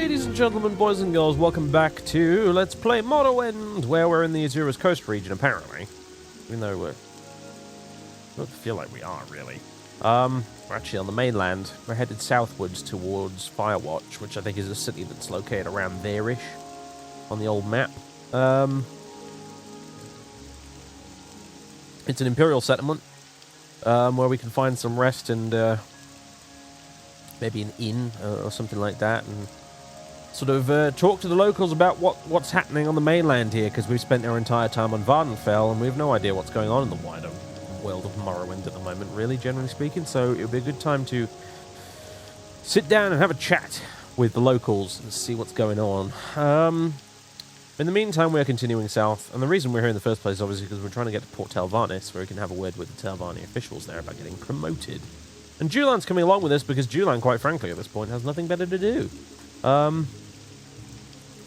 Ladies and gentlemen, boys and girls, welcome back to Let's Play Morrowind, where we're in the Azura's Coast region, apparently. Even though I don't feel like we are, really. We're actually on the mainland. We're headed southwards towards Firewatch, which I think is a city that's located around there-ish on the old map. It's an Imperial settlement, where we can find some rest and maybe an inn or something like that, and sort of talk to the locals about what's happening on the mainland here, because we've spent our entire time on Vvardenfell, and we have no idea what's going on in the wider world of Morrowind at the moment, really, generally speaking, so it would be a good time to sit down and have a chat with the locals and see what's going on. In the meantime, we're continuing south, and the reason we're here in the first place is obviously because we're trying to get to Port Telvarnis, where we can have a word with the Telvarni officials there about getting promoted. And Julan's coming along with us because Julan, quite frankly, at this point, has nothing better to do.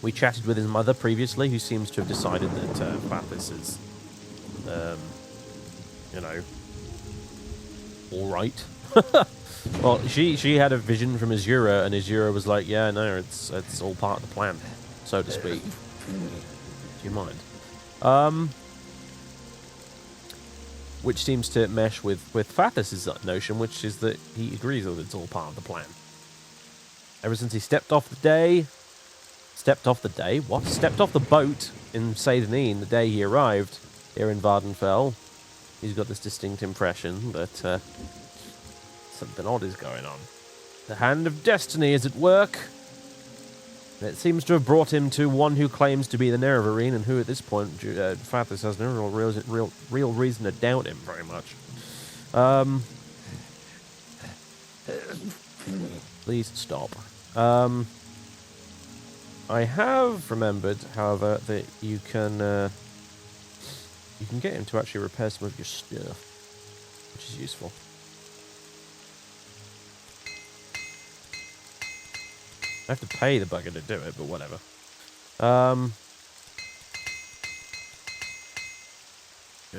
We chatted with his mother previously, who seems to have decided that Cutlass is, you know, all right. Well, she had a vision from Azura, and Azura was like, yeah, no, it's all part of the plan, so to speak. Do you mind? Which seems to mesh with Fathas' notion, which is that he agrees that it's all part of the plan. Ever since he stepped off the boat in Sethandas the day he arrived here in Vvardenfell, he's got this distinct impression that something odd is going on. The hand of destiny is at work. And it seems to have brought him to one who claims to be the Nerevarine, and who at this point, Fathas has no real reason to doubt him very much. Please stop. I have remembered, however, that you can get him to actually repair some of your stuff, which is useful. I have to pay the bugger to do it, but whatever. Don't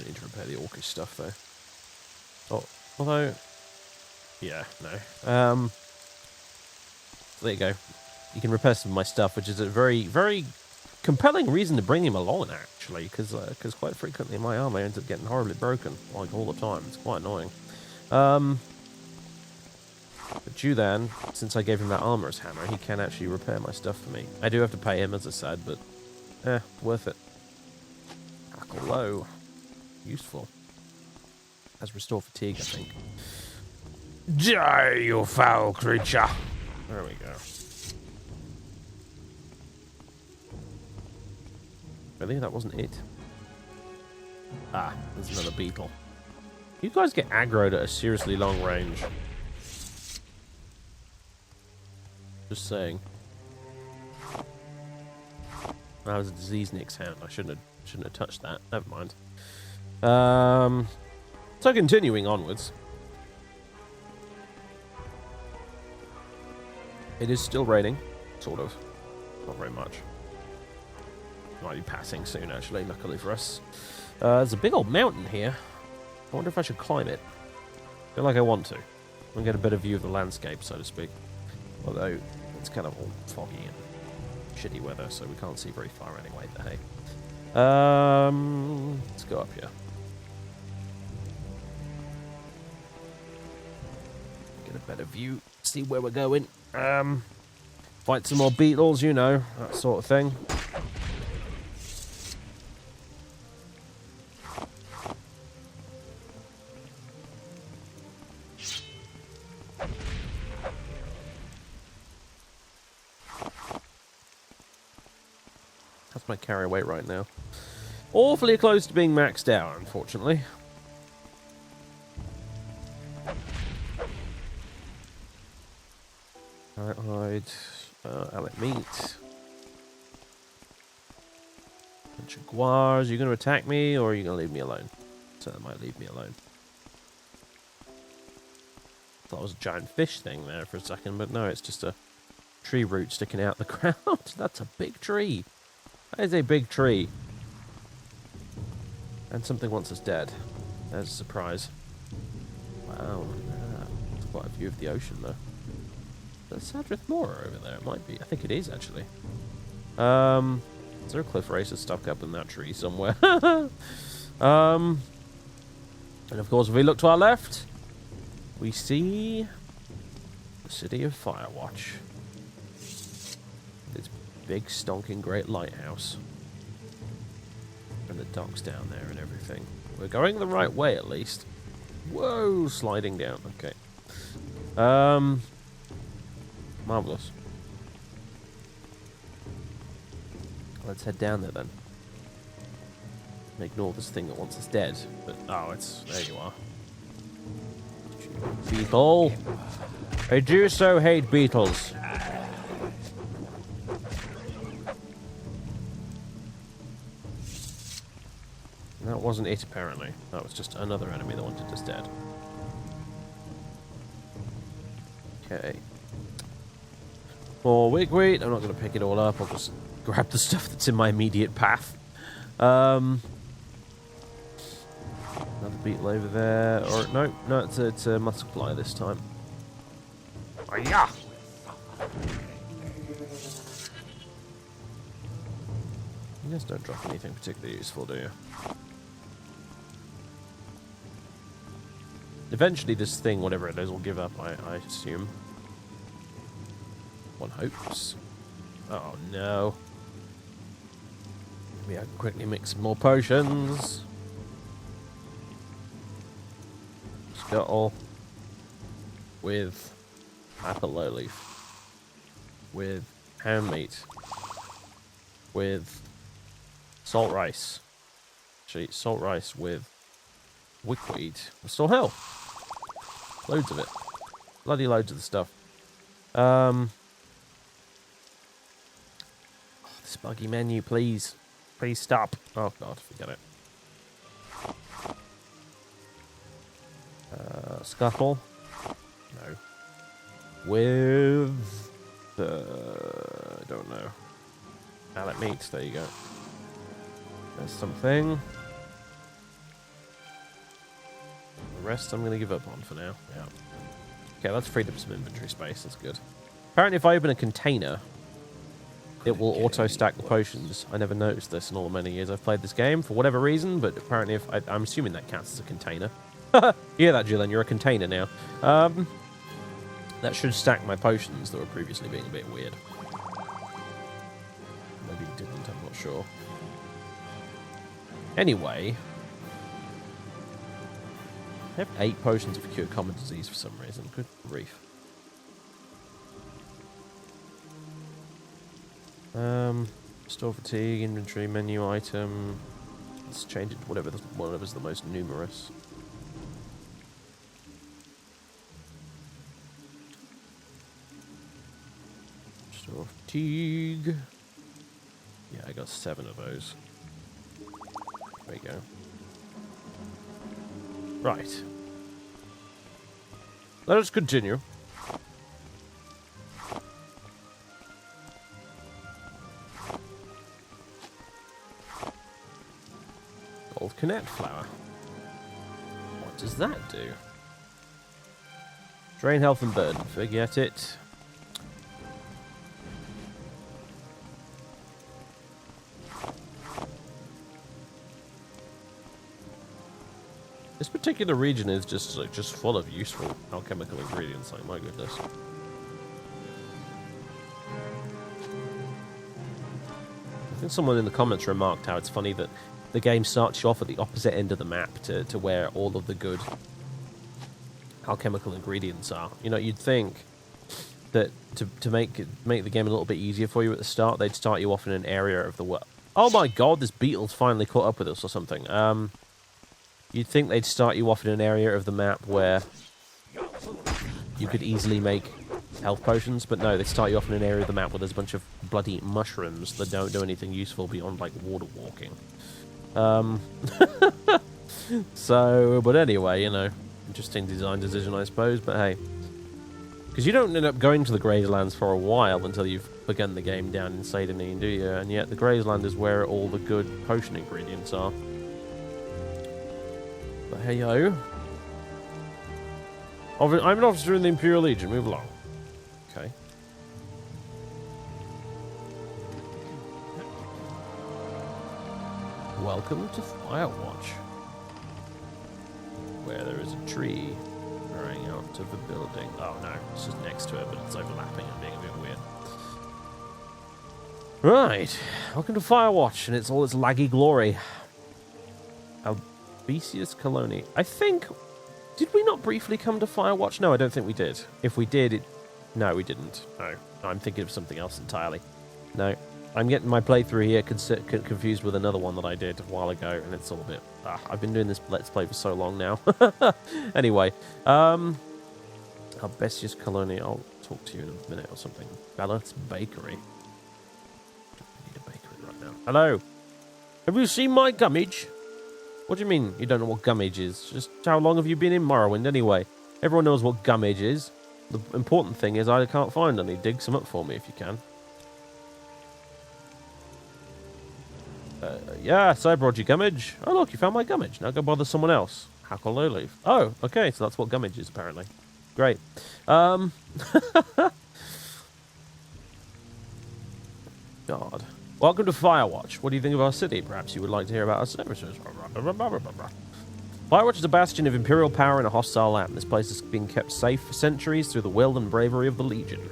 need to repair the orcish stuff, though. Oh, although... yeah, no. There you go. You can repair some of my stuff, which is a very, very compelling reason to bring him along, actually, because quite frequently my armor ends up getting horribly broken, like, all the time. It's quite annoying. But Julan, since I gave him that armorer's hammer, he can actually repair my stuff for me. I do have to pay him, as I said, but worth it. Hackle low. Useful. Has restore fatigue, I think. Die, you foul creature! There we go. Really? That wasn't it? Ah, there's another beetle. You guys get aggroed at a seriously long range. Just saying. That was a disease Nick's hand. I shouldn't have touched that. Never mind. So continuing onwards. It is still raining, sort of. Not very much. Might be passing soon, actually, luckily for us. There's a big old mountain here. I wonder if I should climb it. I feel like I want to. And get a better view of the landscape, so to speak. Although, it's kind of all foggy and shitty weather, so we can't see very far anyway, but hey. Let's go up here. Get a better view, see where we're going. Fight some more beetles, you know, that sort of thing. That's my carry weight right now. Awfully close to being maxed out, unfortunately. Alright, Alec meat. Bunch of guars. Are you going to attack me, or are you going to leave me alone? So that might leave me alone. Thought it was a giant fish thing there for a second, but no, it's just a tree root sticking out the ground. That's a big tree. That is a big tree. And something wants us dead. There's a surprise. Wow, look at that. Quite a view of the ocean, though. Is that Sadrith Mora over there? It might be. I think it is, actually. Is there a cliff racer stuck up in that tree somewhere? And of course, if we look to our left, we see the city of Firewatch. This big, stonking, great lighthouse. And the docks down there and everything. We're going the right way, at least. Whoa, sliding down. Okay. Marvelous. Let's head down there then. Ignore this thing that wants us dead. But oh, it's there. You are. Beetle. I do so hate beetles. That wasn't it, apparently. That was just another enemy that wanted us dead. Okay. More wigweed. I'm not going to pick it all up. I'll just grab the stuff that's in my immediate path. Another beetle over there. Or no, it's a muscleply this time. Oh, yeah. You guys don't drop anything particularly useful, do you? Eventually this thing, whatever it is, will give up, I assume. One hopes. Oh no. Maybe I can quickly mix some more potions. Scuttle. With apple lowleaf. With ham meat. With salt rice. Actually, salt rice with wickweed. Restore health. Loads of it. Bloody loads of the stuff. This buggy menu, please. Please stop. Oh god, forget it. Scuttle. No. With... I don't know. Mallet meat, there you go. There's something. The rest I'm going to give up on for now. Yeah. Okay, that's freed up some inventory space. That's good. Apparently, if I open a container, it will auto-stack the potions. I never noticed this in all the many years I've played this game, for whatever reason, but apparently I'm assuming that counts as a container. You hear that, Julan? You're a container now. That should stack my potions that were previously being a bit weird. Maybe it didn't, I'm not sure. Anyway... I have 8 potions of cure common disease for some reason. Good grief. Store fatigue, inventory, menu item. Let's change it to whatever's the most numerous. Store fatigue. Yeah, I got 7 of those. There you go. Right. Let us continue. Gold Connect Flower. What does that do? Drain health and burden. Forget it. This particular region is just full of useful alchemical ingredients. Like, my goodness. I think someone in the comments remarked how it's funny that the game starts you off at the opposite end of the map to where all of the good alchemical ingredients are. You know, you'd think that to make the game a little bit easier for you at the start, they'd start you off in an area of the world. Oh my god, this beetle's finally caught up with us or something. You'd think they'd start you off in an area of the map where you could easily make health potions, but no, they start you off in an area of the map where there's a bunch of bloody mushrooms that don't do anything useful beyond, like, water walking. So, but anyway, you know, interesting design decision, I suppose, but hey. Because you don't end up going to the Grazelands for a while until you've begun the game down in Sethandas, do you? And yet the Grazeland is where all the good potion ingredients are. But hey yo. I'm an officer in the Imperial Legion, move along. Okay. welcome to Firewatch, where there is a tree growing out of a building. Oh no, it's just next to it, but it's overlapping and being a bit weird. Right, welcome to Firewatch, and it's all its laggy glory. Albesius Colony. I think... Did we not briefly come to Firewatch? No, I don't think we did. If we did, No, we didn't. No, I'm thinking of something else entirely. No, I'm getting my playthrough here confused with another one that I did a while ago, and it's all a bit... I've been doing this Let's Play for so long now. Anyway, Albesius Colony. I'll talk to you in a minute or something. Balance Bakery. I need a bakery right now. Hello. Have you seen my gummage? What do you mean you don't know what gummage is? Just how long have you been in Morrowind anyway? Everyone knows what gummage is. The important thing is I can't find any. Dig some up for me if you can. Yes, I brought you gummage. Oh look, you found my gummage. Now go bother someone else. How can I leave? Oh, okay, so that's what gummage is apparently. Great. God. Welcome to Firewatch. What do you think of our city? Perhaps you would like to hear about our services. Firewatch is a bastion of Imperial power in a hostile land. This place has been kept safe for centuries through the will and bravery of the Legion.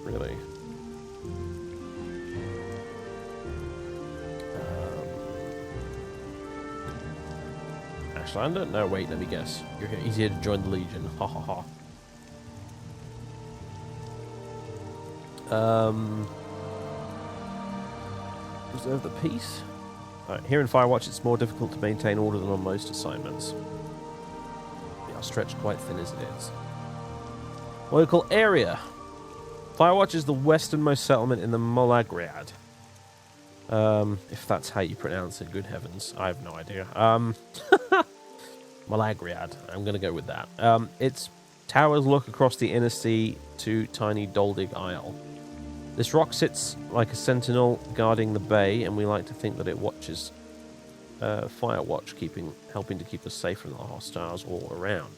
Really? Ashlander? No, wait, let me guess. He's here to join the Legion. Ha ha ha. Preserve the peace? Right, here in Firewatch, it's more difficult to maintain order than on most assignments. We are stretched quite thin as it is. Local area. Firewatch is the westernmost settlement in the Malagriad. If that's how you pronounce it, good heavens. I have no idea. Malagriad. I'm going to go with that. Its towers look across the inner sea to tiny Doldig Isle. This rock sits like a sentinel guarding the bay, and we like to think that it watches Firewatch, helping to keep us safe from the hostiles all around.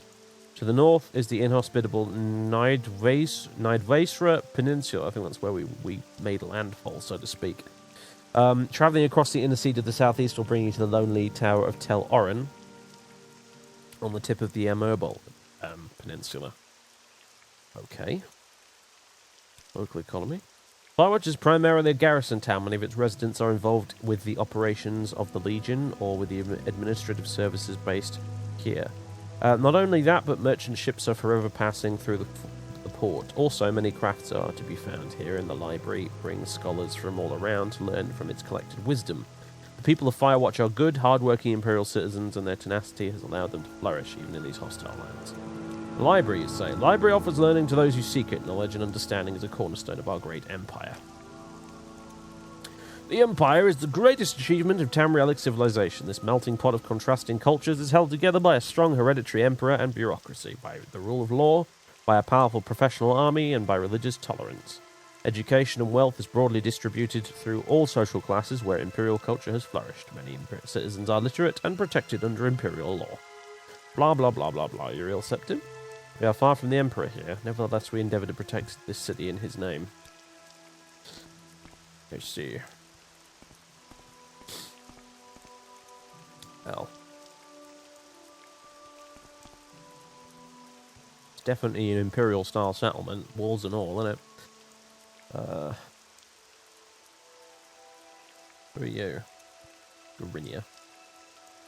To the north is the inhospitable Nidvasra Peninsula. I think that's where we made landfall, so to speak. Travelling across the inner sea to the southeast will bring you to the lonely tower of Tel Oren on the tip of the Emerbal Peninsula. Okay. Local economy. Firewatch is primarily a garrison town. Many of its residents are involved with the operations of the Legion or with the administrative services based here. Not only that, but merchant ships are forever passing through the port. Also, many crafts are to be found here, and the library brings scholars from all around to learn from its collected wisdom. The people of Firewatch are good, hard-working Imperial citizens, and their tenacity has allowed them to flourish even in these hostile lands. The library, you say. Library offers learning to those who seek it. Knowledge and understanding is a cornerstone of our great empire. The Empire is the greatest achievement of Tamrielic civilization. This melting pot of contrasting cultures is held together by a strong hereditary emperor and bureaucracy, by the rule of law, by a powerful professional army, and by religious tolerance. Education and wealth is broadly distributed through all social classes where Imperial culture has flourished. Many citizens are literate and protected under Imperial law. Blah, blah, blah, blah, blah. Uriel Septim? We are far from the Emperor here. Nevertheless, we endeavour to protect this city in his name. Let's see. Well. It's definitely an Imperial-style settlement. Walls and all, isn't it? Who are you? Gorinia.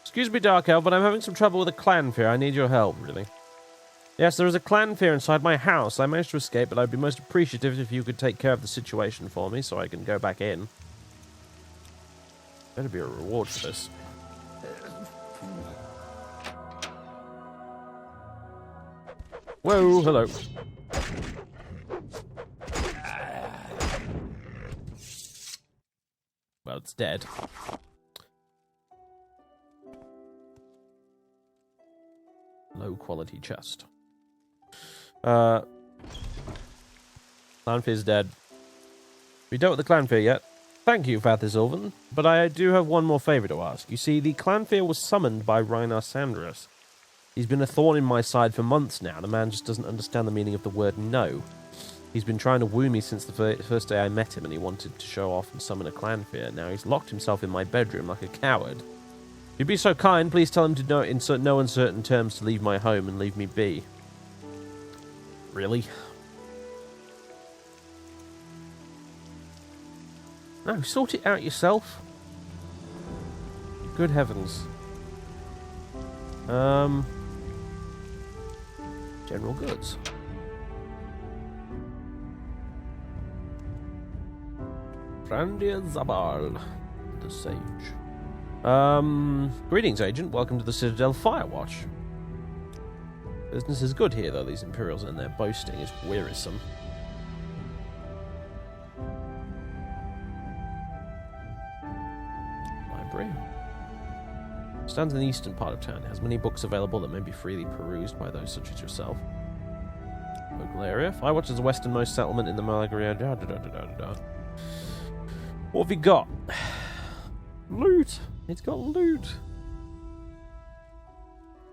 Excuse me, Dark Elf, but I'm having some trouble with a clan fear. I need your help, really. Yes, there is a clan fear inside my house. I managed to escape, but I'd be most appreciative if you could take care of the situation for me so I can go back in. Better be a reward for this. Whoa, hello. Well, it's dead. Low quality chest. Clanfear's dead. We dealt with the Clanfear yet? Thank you, Fathisilvan, but I do have one more favour to ask. You see, the Clanfear was summoned by Rhinar Sandras. He's been a thorn in my side for months now. The man just doesn't understand the meaning of the word no. He's been trying to woo me since the first day I met him, and he wanted to show off and summon a clan fear. Now he's locked himself in my bedroom like a coward. If you'd be so kind, please tell him to know in no uncertain terms to leave my home and leave me be. Really? No, sort it out yourself. Good heavens. General goods. Frandia Zabal, the Sage. Greetings, Agent. Welcome to the Citadel Firewatch. Business is good here, though. These Imperials and their boasting is wearisome. Library. Stands in the eastern part of town. It has many books available that may be freely perused by those such as yourself. Local area. Firewatch is the westernmost settlement in the Malagria. What have you got? Loot! It's got loot!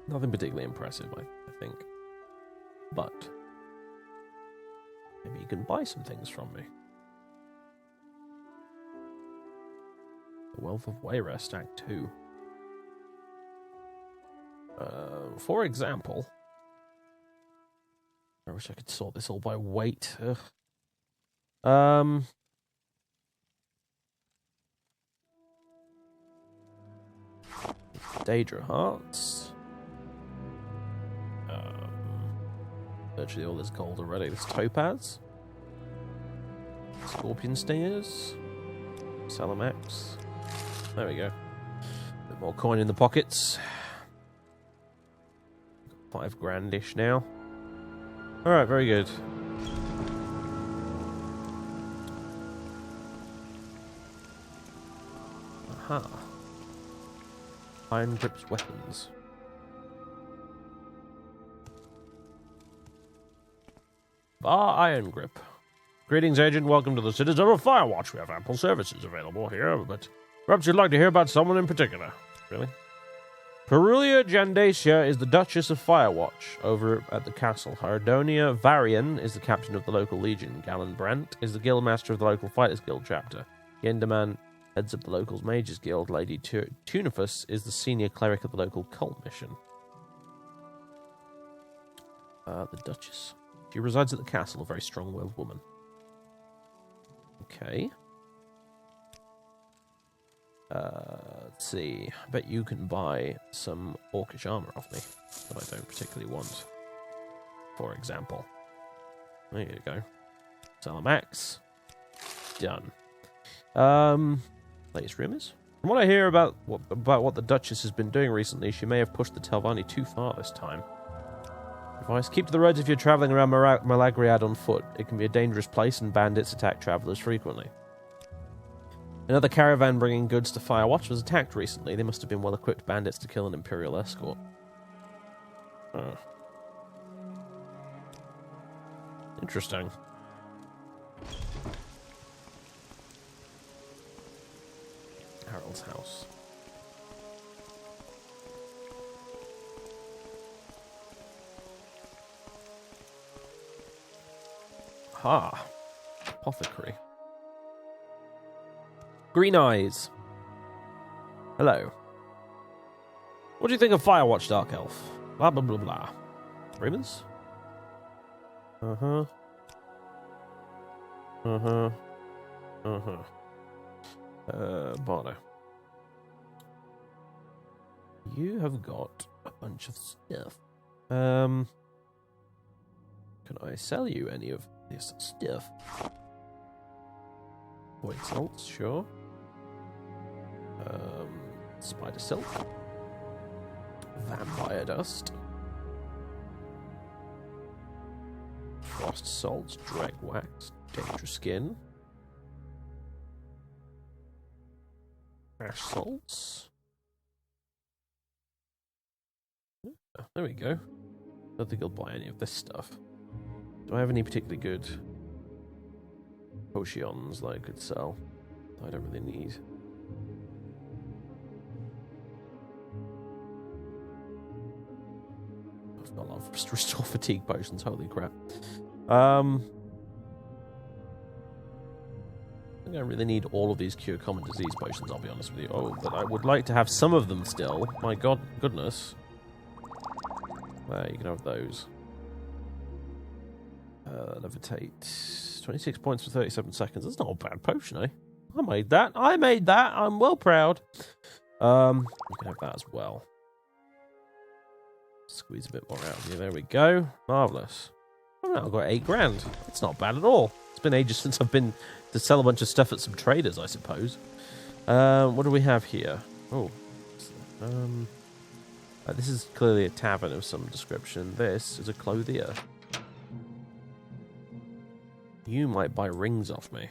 Nothing particularly impressive, I think. But maybe you can buy some things from me. The Wealth of Wayrest, Act 2. For example... I wish I could sort this all by weight. Ugh. Daedra Hearts. Virtually all this gold already. This Topaz. Scorpion Stingers. Salamax. There we go. Bit more coin in the pockets. 5 grandish now. Alright, very good. Aha. Iron Grip's weapons. Iron Grip. Greetings, Agent. Welcome to the Citadel of Firewatch. We have ample services available here, but perhaps you'd like to hear about someone in particular. Really? Perulia Jandacia is the Duchess of Firewatch over at the castle. Hardonia Varian is the captain of the local legion. Galen Brandt is the guildmaster of the local Fighters Guild chapter. Yenderman heads up the locals Mages Guild. Lady Tunifus is the senior cleric of the local cult mission. The Duchess. She resides at the castle, a very strong-willed woman. Okay. Let's see. I bet you can buy some orcish armor off me that I don't particularly want. For example. There you go. Salamax. Done. Latest rumors? From what I hear about what the Duchess has been doing recently, she may have pushed the Telvanni too far this time. Advice: keep to the roads if you're travelling around Malagriad on foot. It can be a dangerous place and bandits attack travellers frequently. Another caravan bringing goods to Firewatch was attacked recently. They must have been well-equipped bandits to kill an Imperial escort. Oh. Interesting. Harold's house. Ha! Apothecary. Green Eyes. Hello. What do you think of Firewatch, Dark Elf? Blah, blah, blah, blah. Rumors? Uh-huh. Uh-huh. Uh-huh. Bardo. You have got a bunch of stuff. Can I sell you any of this stuff? Void salts, sure. Spider silk. Vampire dust. Frost salts, drag wax, danger skin. Ash salts. Yeah, there we go. Don't think I'll buy any of this stuff. Do I have any particularly good potions that I could sell that I don't really need? I've got a lot of restore fatigue potions, holy crap. think I really need all of these cure common disease potions, I'll be honest with you. Oh, but I would like to have some of them still. My goodness. There, you can have those. Levitate. 26 points for 37 seconds. That's not a bad potion, eh? I made that. I'm well proud. You can have that as well. Squeeze a bit more out of here. There we go. Marvellous. Oh, now I've got 8 grand. It's not bad at all. It's been ages since I've been to sell a bunch of stuff at some traders, I suppose. What do we have here? Oh. This is clearly a tavern of some description. This is a clothier. You might buy rings off me.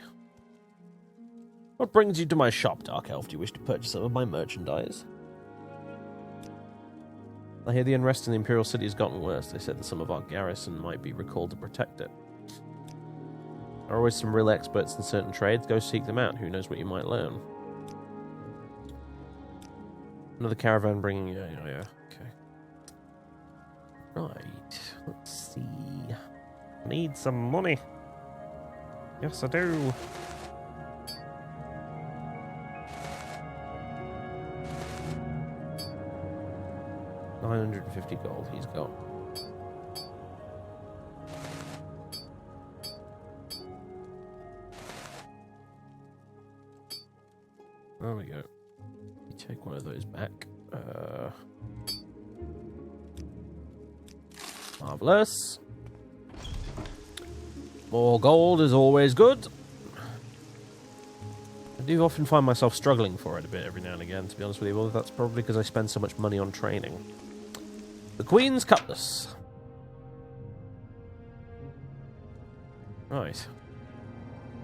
What brings you to my shop, Dark Elf? Do you wish to purchase some of my merchandise? I hear the unrest in the Imperial City has gotten worse. They said that some of our garrison might be recalled to protect it. There are always some real experts in certain trades. Go seek them out. Who knows what you might learn. Another caravan bringing... Yeah. Okay. Right. Let's see. I need some money. Yes, I do. $950 gold he's got. There we go. You take one of those back. Marvellous. More gold is always good. I do often find myself struggling for it a bit every now and again, to be honest with you. Well, that's probably because I spend so much money on training. The Queen's Cutlass. Right.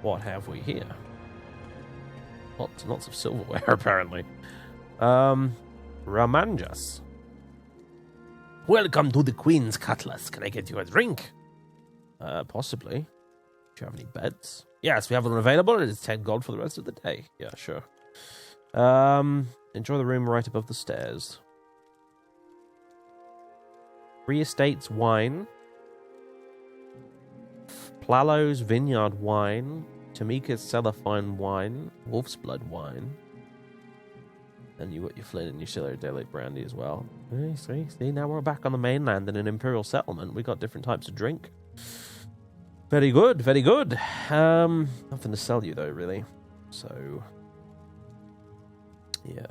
What have we here? Lots and lots of silverware, apparently. Ramanjas. Welcome to the Queen's Cutlass. Can I get you a drink? Possibly. Do you have any beds? Yes, we have one available. It is 10 gold for the rest of the day. Yeah, sure. Enjoy the room right above the stairs. Free Estates wine. Plalo's Vineyard wine. Tamika's Cellarfine wine. Wolf's Blood wine. And you got your Flint and your SorcererDave brandy as well. See, now we're back on the mainland in an Imperial settlement. We got different types of drink. Very good, very good. Nothing to sell you though, really. So, yeah.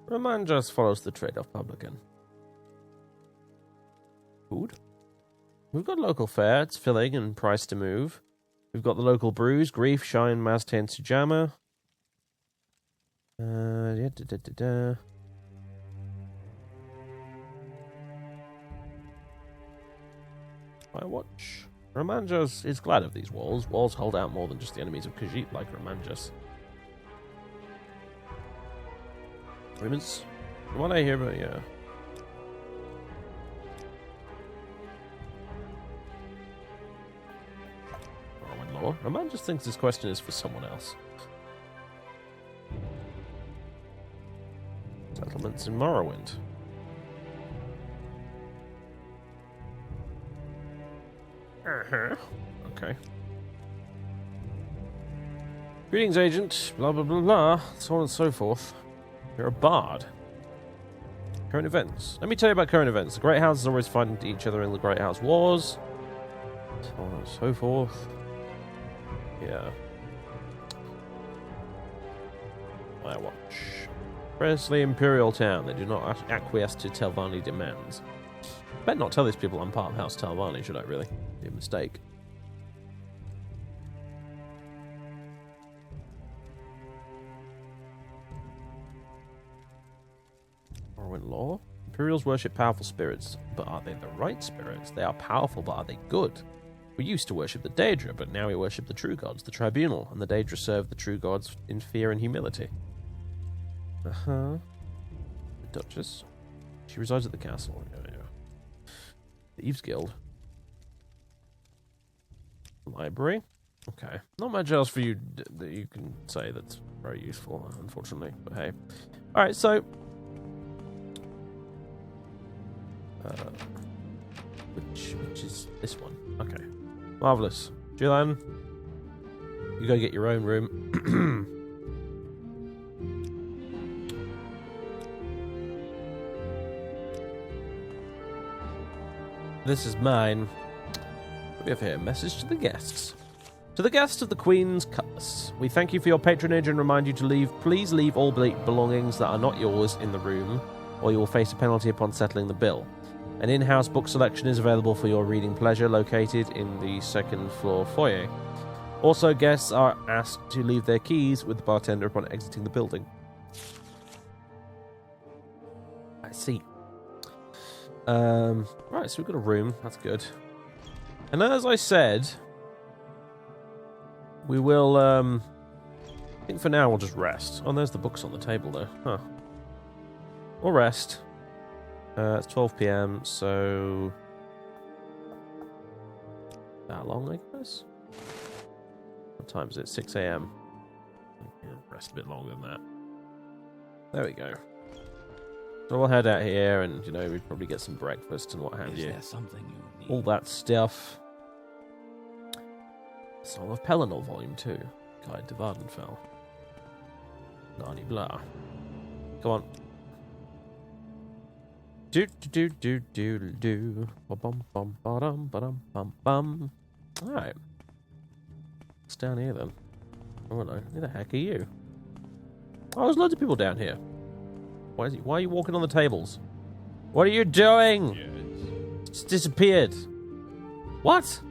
Roman just follows the trade-off publican. Food. We've got local fare. It's filling and price to move. We've got the local brews: Grief, Shine, Mazte, and Sujama. Firewatch. Romanjas is glad of these walls. Walls hold out more than just the enemies of Khajiit like Romanjas. Rumors? From what I hear, but yeah. Morrowind lore. Romanjas thinks this question is for someone else. Settlements in Morrowind. Okay. Greetings, agent. Blah, blah, blah, blah. So on and so forth. You're a bard. Current events. Let me tell you about current events. The Great Houses always fight each other in the Great House Wars. So on and so forth. Yeah. Firewatch. Presley Imperial Town. They do not acquiesce to Telvanni demands. Better not tell these people I'm part of House Telvanni, should I really? Be a mistake. Morrowind lore. Imperials worship powerful spirits, but are they the right spirits? They are powerful, but are they good? We used to worship the Daedra, but now we worship the true gods, the Tribunal, and the Daedra serve the true gods in fear and humility. The Duchess. She resides at the castle. Yeah. Thieves Guild. Library. Okay. Not much else for you that you can say that's very useful, unfortunately. But hey. Alright, so... which is this one. Okay. Marvellous. Julan, you go get your own room. This is mine. We have here a message to the guests. To the guests of the Queen's Cutlass, we thank you for your patronage and remind you to please leave all belongings that are not yours in the room, or you will face a penalty upon settling the bill. An in-house book selection is available for your reading pleasure, located in the second floor foyer. Also, guests are asked to leave their keys with the bartender upon exiting the building. I see. Right, so we've got a room. That's good. And as I said, we will, I think for now we'll just rest. Oh, there's the books on the table, though. Huh. We'll rest. It's 12 p.m., so... that long, I guess? What time is it? 6 a.m. Rest a bit longer than that. There we go. So we'll head out here and, you know, we'd probably get some breakfast and what have you. Is there something you need? All that stuff. Song of Pelennor, Volume 2. Guide to Vvardenfell. Nani blah. Come on. Do do do do do do. Bum bum bum bum bum bum. Alright. What's down here then? Oh no. Who the heck are you? Oh, there's loads of people down here. Why are you walking on the tables? What are you doing? Yes. It's disappeared. What?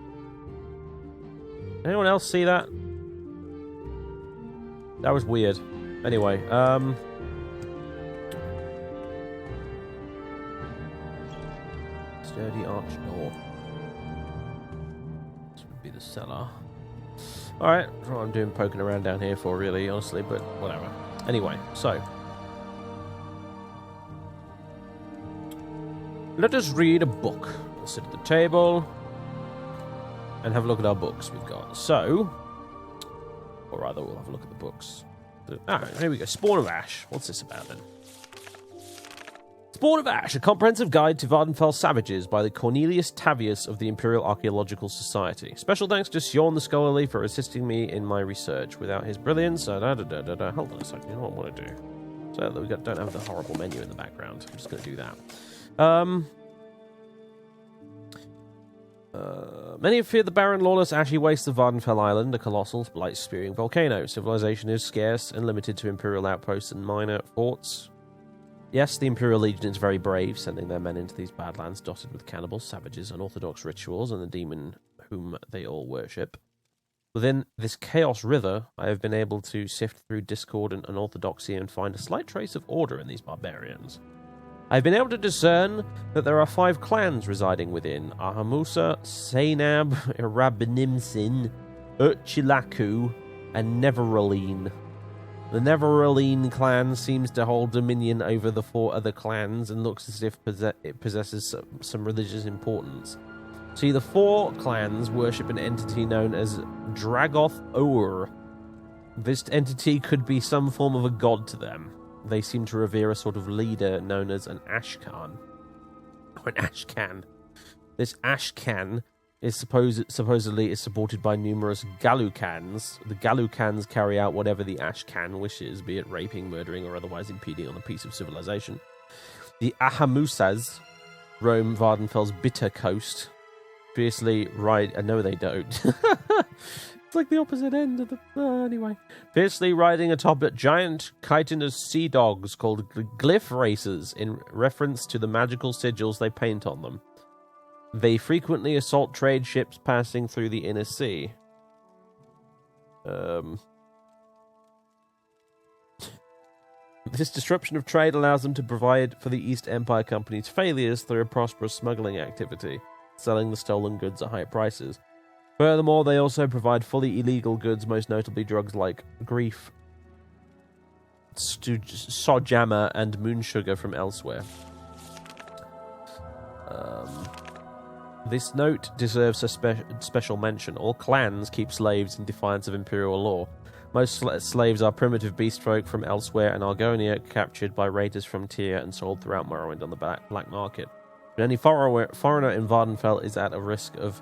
Anyone else see that? That was weird. Anyway, sturdy arch door. This would be the cellar. Alright, that's what I'm doing poking around down here for, really, honestly, but whatever. Anyway, so. Let us read a book. We'll sit at the table and have a look at our books we've got. So, or rather, we'll have a look at the books. Here we go. Spawn of Ash. What's this about then? Spawn of Ash, a comprehensive guide to Vvardenfell savages by the Cornelius Tavius of the Imperial Archaeological Society. Special thanks to Sion the Scholarly for assisting me in my research. Without his brilliance, hold on a second. You know what I want to do? So that we don't have the horrible menu in the background. I'm just going to do that. Many have feared the barren, lawless, ashy waste of Vvardenfell Island, a colossal, blight-spewing volcano. Civilization is scarce and limited to Imperial outposts and minor forts. Yes, the Imperial Legion is very brave, sending their men into these badlands dotted with cannibals, savages, unorthodox rituals, and the demon whom they all worship. Within this chaos river, I have been able to sift through discord and unorthodoxy and find a slight trace of order in these barbarians. I've been able to discern that there are 5 clans residing within: Ahamusa, Sainab, Irabinimsin, Urchilaku, and Neveraline. The Neveraline clan seems to hold dominion over the 4 other clans and looks as if it possesses some religious importance. See, the 4 clans worship an entity known as Dragoth Ur. This entity could be some form of a god to them. They seem to revere a sort of leader known as an Ashkan. Or an Ashkan. This Ashkan is supposedly is supported by numerous Galukans. The Galukans carry out whatever the Ashkan wishes, be it raping, murdering, or otherwise impeding on the peace of civilization. The Ahamusas roam Vvardenfell's bitter coast, fiercely ride... no, they don't. It's like the opposite end of the... anyway. Fiercely riding atop giant chitinous sea dogs called glyph racers in reference to the magical sigils they paint on them. They frequently assault trade ships passing through the inner sea. This disruption of trade allows them to provide for the East Empire Company's failures through a prosperous smuggling activity, selling the stolen goods at high prices. Furthermore, they also provide fully illegal goods, most notably drugs like grief, sojama, and moon sugar from elsewhere. This note deserves a special mention. All clans keep slaves in defiance of Imperial law. Most slaves are primitive beast folk from elsewhere and Argonia, captured by raiders from Tyr and sold throughout Morrowind on the black market. But any foreigner in Vvardenfell is at a risk of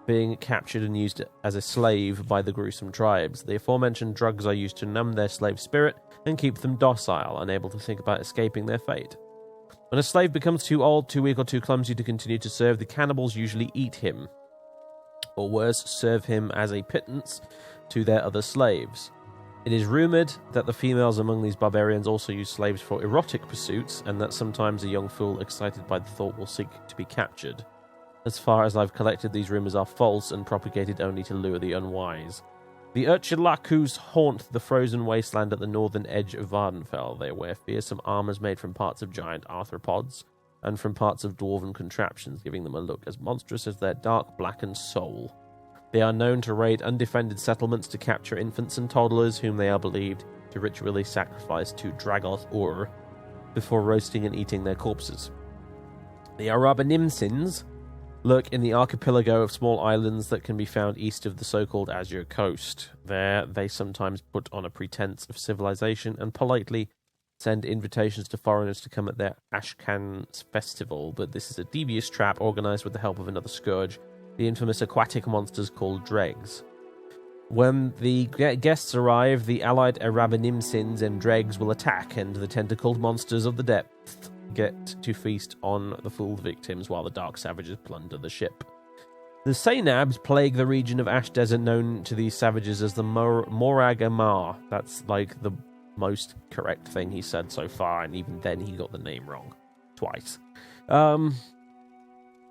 being captured and used as a slave by the gruesome tribes. The aforementioned drugs are used to numb their slave spirit and keep them docile, unable to think about escaping their fate. When a slave becomes too old, too weak, or too clumsy to continue to serve, the cannibals usually eat him, or worse, serve him as a pittance to their other slaves. It is rumoured that the females among these barbarians also use slaves for erotic pursuits, and that sometimes a young fool excited by the thought will seek to be captured. As far as I've collected, these rumours are false and propagated only to lure the unwise. The Urchilakus haunt the frozen wasteland at the northern edge of Vvardenfell. They wear fearsome armours made from parts of giant arthropods and from parts of dwarven contraptions, giving them a look as monstrous as their dark, blackened soul. They are known to raid undefended settlements to capture infants and toddlers whom they are believed to ritually sacrifice to Dragoth Ur before roasting and eating their corpses. The Arabanimsins lurk in the archipelago of small islands that can be found east of the so-called Azure Coast. There, they sometimes put on a pretense of civilization and politely send invitations to foreigners to come at their Ashkan's festival, but this is a devious trap organized with the help of another scourge, the infamous aquatic monsters called dregs. When the guests arrive, the allied Arabanimsins and dregs will attack, and the tentacled monsters of the depth get to feast on the fooled victims while the dark savages plunder the ship. The Sainabs plague the region of Ash Desert, known to these savages as the Morag Amar. That's like the most correct thing he said so far, and even then he got the name wrong twice.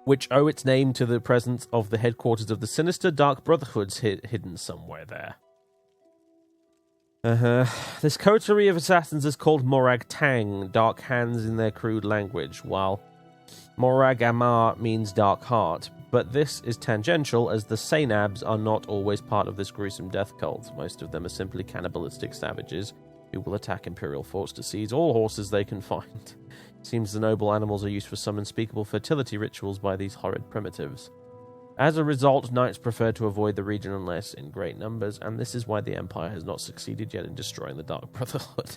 Which owe its name to the presence of the headquarters of the sinister Dark Brotherhoods hidden somewhere there. This coterie of assassins is called Morag Tang, Dark Hands in their crude language, while Morag Amar means Dark Heart, but this is tangential as the Sainabs are not always part of this gruesome death cult. Most of them are simply cannibalistic savages who will attack Imperial forts to seize all horses they can find. It seems the noble animals are used for some unspeakable fertility rituals by these horrid primitives. As a result, knights prefer to avoid the region unless in great numbers, and this is why the Empire has not succeeded yet in destroying the Dark Brotherhood.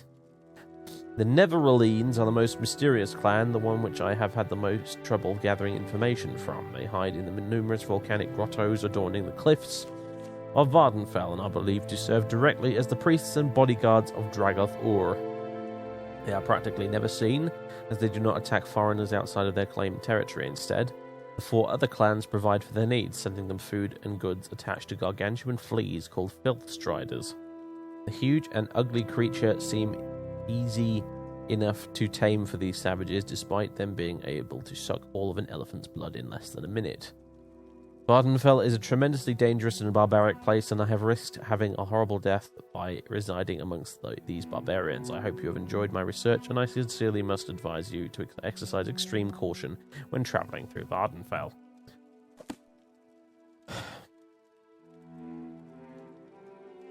The Neveralines are the most mysterious clan, the one which I have had the most trouble gathering information from. They hide in the numerous volcanic grottos adorning the cliffs of Vvardenfell and are believed to serve directly as the priests and bodyguards of Dragoth Ur. They are practically never seen, as they do not attack foreigners outside of their claimed territory. Instead, the 4 other clans provide for their needs, sending them food and goods attached to gargantuan fleas called filth striders. The huge and ugly creature seem easy enough to tame for these savages, despite them being able to suck all of an elephant's blood in less than a minute. Vvardenfell is a tremendously dangerous and barbaric place, and I have risked having a horrible death by residing amongst these barbarians. I hope you have enjoyed my research, and I sincerely must advise you to exercise extreme caution when travelling through Vvardenfell.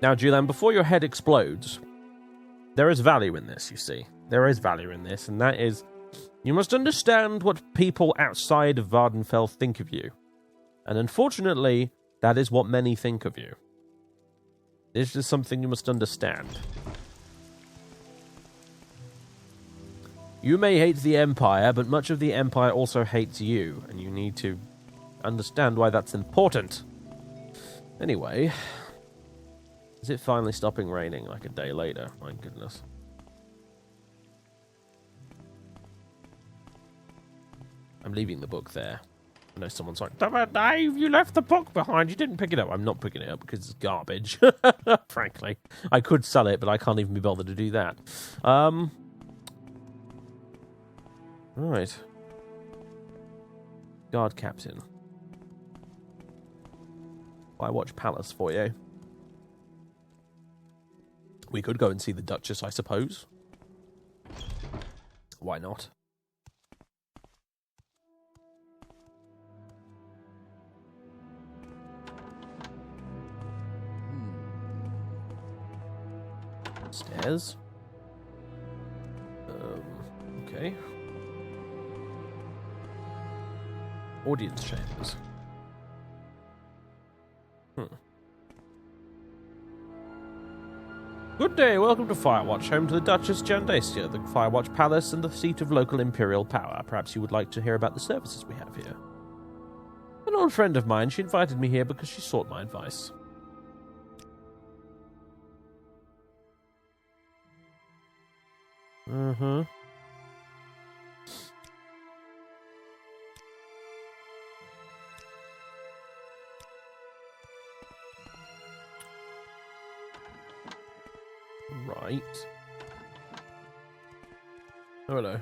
Now, Julan, before your head explodes, there is value in this, you see. There is value in this, and that is, you must understand what people outside of Vvardenfell think of you. And unfortunately, that is what many think of you. This is something you must understand. You may hate the Empire, but much of the Empire also hates you, and you need to understand why that's important. Anyway, is it finally stopping raining like a day later? My goodness. I'm leaving the book there. I know someone's like, Dave, you left the book behind. You didn't pick it up. I'm not picking it up because it's garbage. Frankly. I could sell it, but I can't even be bothered to do that. Right. Guard Captain. Firewatch Palace for you. We could go and see the Duchess, I suppose. Why not? Stairs. Okay. Audience chambers. Good day, welcome to Firewatch, home to the Duchess Jandacia, the Firewatch Palace and the seat of local Imperial power. Perhaps you would like to hear about the services we have here. an old friend of mine. She invited me here because she sought my advice. Mm-hmm. Right. Oh, hello.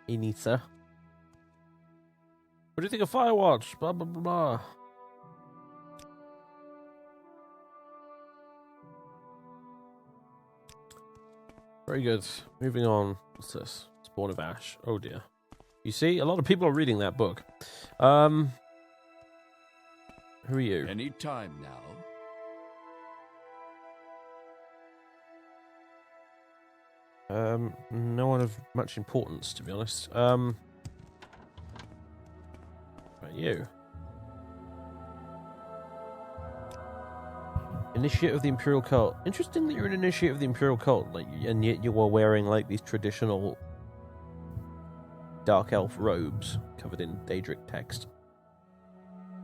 Inisa. What do you think of Firewatch? Blah, blah, blah, blah. Very good. Moving on. What's this? Spawn of Ash. Oh, dear. You see, a lot of people are reading that book. Who are you? Any time now. No one of much importance, to be honest. About you. Initiate of the Imperial Cult. Interesting that you're an initiate of the Imperial Cult, like, and yet you are wearing like these traditional dark elf robes covered in Daedric text.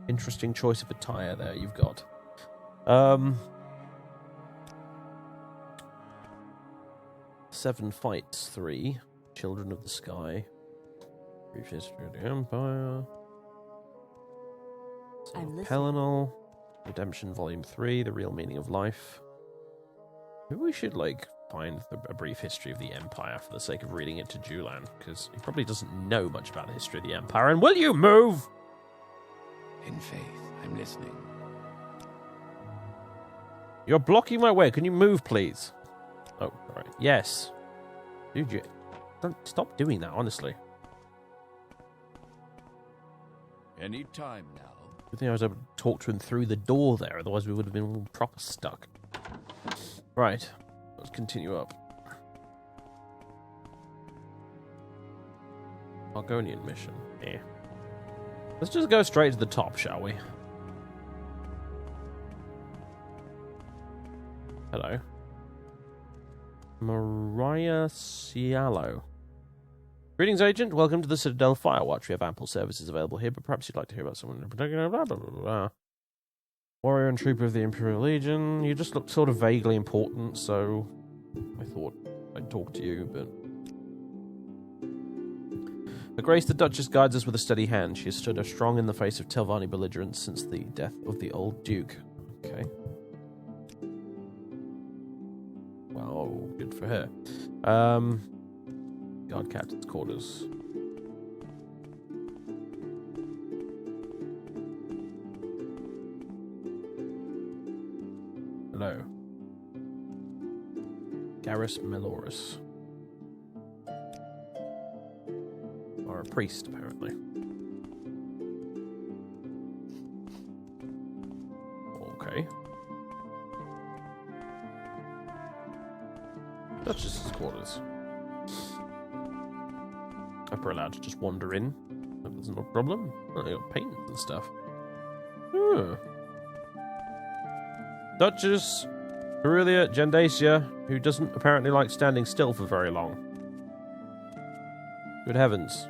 Interesting choice of attire there you've got. 7 fights, 3. Children of the Sky. Brief History of the Empire. Pelennor. Redemption Volume 3, The Real Meaning of Life. Maybe we should, like, find a brief history of the Empire for the sake of reading it to Julan, because he probably doesn't know much about the history of the Empire. And will you move? In faith, I'm listening. You're blocking my way. Can you move, please? Oh, all right. Yes. Dude, you... Don't stop doing that, honestly. Any time now. Good thing I was able to talk to him through the door there, otherwise we would have been all proper stuck. Right. Let's continue up. Argonian mission. Yeah. Let's just go straight to the top, shall we? Hello. Mariah Cialo. Greetings, Agent. Welcome to the Citadel Firewatch. We have ample services available here, but perhaps you'd like to hear about someone in particular. Blah, blah, blah, blah. Warrior and Trooper of the Imperial Legion. You just look sort of vaguely important, so I thought I'd talk to you, but... Her Grace the Duchess guides us with a steady hand. She has stood her strong in the face of Telvanni belligerents since the death of the old Duke. Okay. Well, good for her. Guard Captain's quarters. Hello. Garrus Meloris. Or a priest, apparently. Okay. Duchess's quarters. If we're allowed to just wander in, there's no problem. Oh, they got paintings and stuff. Duchess Aurelia Jandacia, who doesn't apparently like standing still for very long. Good heavens.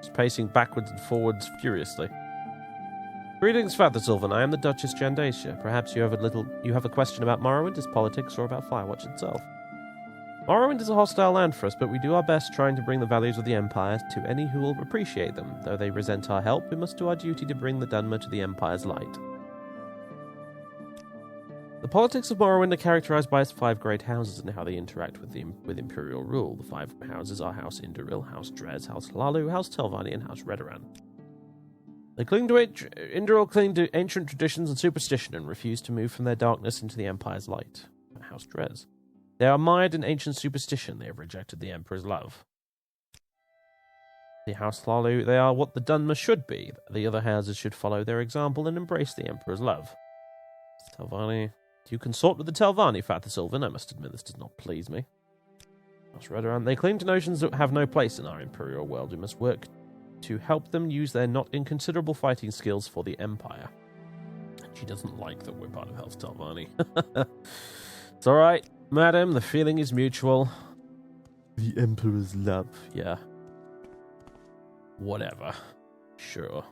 She's pacing backwards and forwards furiously. Greetings, Father Sylvan. I am the Duchess Jandacia. Perhaps you have a question about Morrowind, its politics, or about Firewatch itself. Morrowind is a hostile land for us, but we do our best trying to bring the values of the Empire to any who will appreciate them. Though they resent our help, we must do our duty to bring the Dunmer to the Empire's light. The politics of Morrowind are characterized by its 5 great houses and how they interact with Imperial rule. The 5 houses are House Indoril, House Dres, House Hlalu, House Telvanni, and House Redoran. Indoril cling to ancient traditions and superstition and refuse to move from their darkness into the Empire's light. House Dres. They are mired in ancient superstition. They have rejected the Emperor's love. The House Hlalu, they are what the Dunmer should be. The other houses should follow their example and embrace the Emperor's love. Telvanni. Do you consort with the Telvanni, Father Sylvan? I must admit this does not please me. House Redoran. They cling to notions that have no place in our Imperial world. We must work to help them use their not inconsiderable fighting skills for the Empire. She doesn't like that we're part of House Telvanni. It's alright. Madam, the feeling is mutual. The Emperor's love, yeah. Whatever. Sure.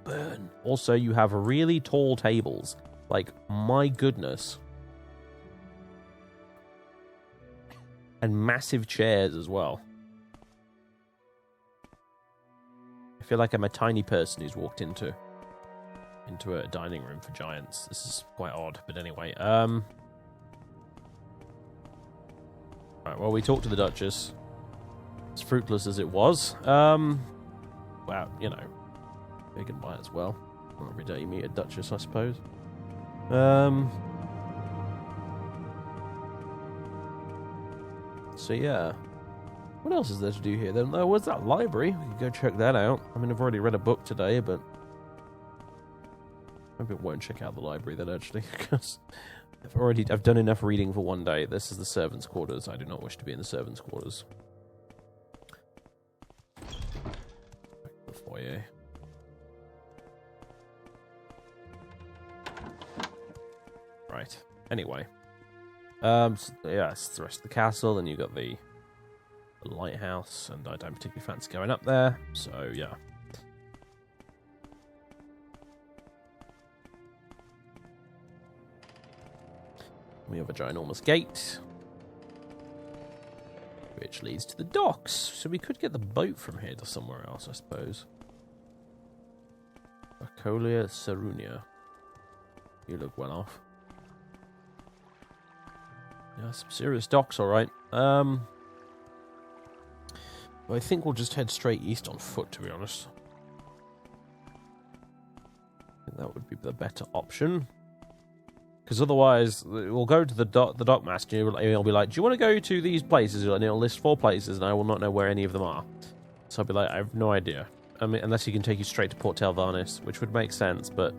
burn. Also, you have really tall tables. Like, my goodness. And massive chairs as well. I feel like I'm a tiny person who's walked into a dining room for giants. This is quite odd, but anyway. Right, well, we talked to the Duchess. As fruitless as it was. Well, you know, big and white as well. Not every day you meet a Duchess, I suppose. So yeah. What else is there to do here then? Oh, what's that library? We can go check that out. I mean, I've already read a book today, but maybe I won't check out the library then, actually, because I've done enough reading for one day. This is the servants' quarters. I do not wish to be in the servants' quarters. Back to the foyer. Right. Anyway. So, yeah, it's the rest of the castle, and you've got the lighthouse, and I don't particularly fancy going up there, so yeah. We have a ginormous gate, which leads to the docks, so we could get the boat from here to somewhere else, I suppose. Acolia Sarunia. You look well off. Yeah, some serious docks, alright. Well, I think we'll just head straight east on foot, to be honest. I think that would be the better option. Because otherwise, we'll go to the dock master, and he'll be like, do you want to go to these places? And he'll list 4 places, and I will not know where any of them are. So I'll be like, I have no idea. I mean, unless he can take you straight to Port Telvarnis, which would make sense, but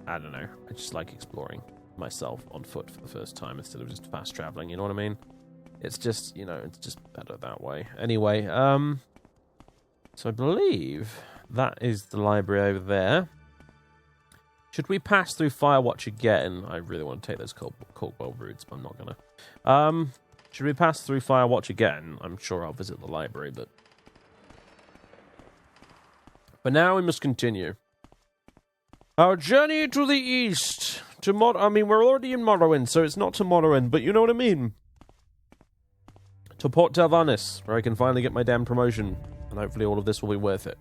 I don't know. I just like exploring myself on foot for the first time instead of just fast traveling, you know what I mean? It's just, you know, it's just better that way. Anyway, so I believe that is the library over there. Should we pass through Firewatch again? I really want to take those Corkwell routes, but I'm not gonna. Should we pass through Firewatch again? I'm sure I'll visit the library, but now we must continue. Our journey to the east. I mean, we're already in Morrowind, so it's not to Morrowind, but you know what I mean. To Port Telvarnis, where I can finally get my damn promotion, and hopefully all of this will be worth it.